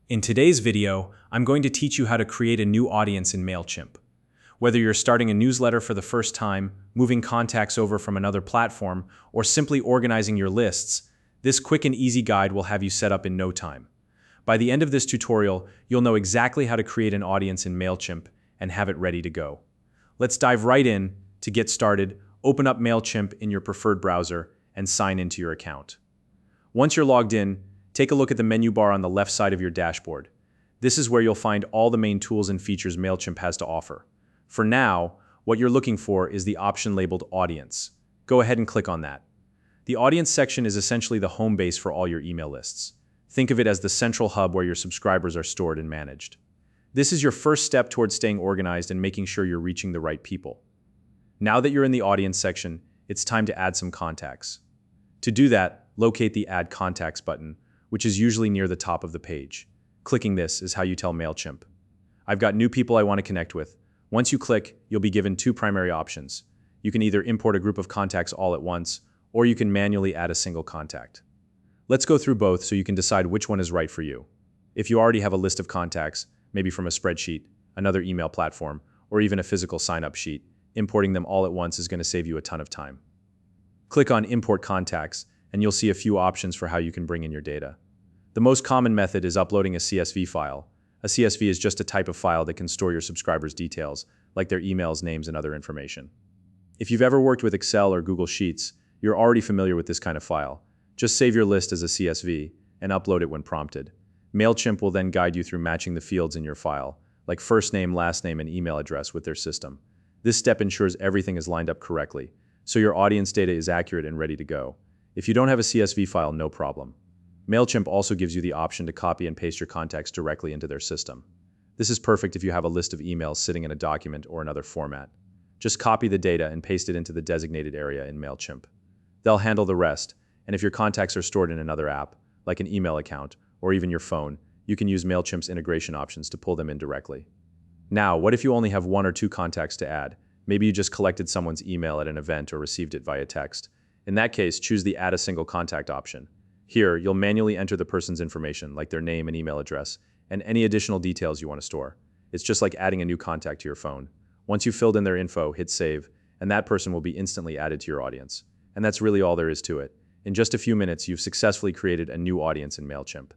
In today's video, I'm going to teach you how to create a new audience in Mailchimp. Whether you're starting a newsletter for the first time, moving contacts over from another platform, or simply organizing your lists, this quick and easy guide will have you set up in no time. By the end of this tutorial, you'll know exactly how to create an audience in Mailchimp and have it ready to go. Let's dive right in. To get started, open up Mailchimp in your preferred browser and sign into your account. Once you're logged in, take a look at the menu bar on the left side of your dashboard. This is where you'll find all the main tools and features Mailchimp has to offer. For now, what you're looking for is the option labeled Audience. Go ahead and click on that. The Audience section is essentially the home base for all your email lists. Think of it as the central hub where your subscribers are stored and managed. This is your first step towards staying organized and making sure you're reaching the right people. Now that you're in the Audience section, it's time to add some contacts. To do that, locate the Add Contacts button, which is usually near the top of the page. Clicking this is how you tell Mailchimp, I've got new people I want to connect with. Once you click, you'll be given two primary options. You can either import a group of contacts all at once, or you can manually add a single contact. Let's go through both so you can decide which one is right for you. If you already have a list of contacts, maybe from a spreadsheet, another email platform, or even a physical sign-up sheet, importing them all at once is going to save you a ton of time. Click on Import Contacts, and you'll see a few options for how you can bring in your data. The most common method is uploading a CSV file. A CSV is just a type of file that can store your subscribers' details, like their emails, names, and other information. If you've ever worked with Excel or Google Sheets, you're already familiar with this kind of file. Just save your list as a CSV and upload it when prompted. Mailchimp will then guide you through matching the fields in your file, like first name, last name, and email address with their system. This step ensures everything is lined up correctly, so your audience data is accurate and ready to go. If you don't have a CSV file, no problem. Mailchimp also gives you the option to copy and paste your contacts directly into their system. This is perfect if you have a list of emails sitting in a document or another format. Just copy the data and paste it into the designated area in Mailchimp. They'll handle the rest, and if your contacts are stored in another app, like an email account or even your phone, you can use Mailchimp's integration options to pull them in directly. Now, what if you only have one or two contacts to add? Maybe you just collected someone's email at an event or received it via text. In that case, choose the Add a Single Contact option. Here, you'll manually enter the person's information, like their name and email address, and any additional details you want to store. It's just like adding a new contact to your phone. Once you've filled in their info, hit save, and that person will be instantly added to your audience. And that's really all there is to it. In just a few minutes, you've successfully created a new audience in Mailchimp.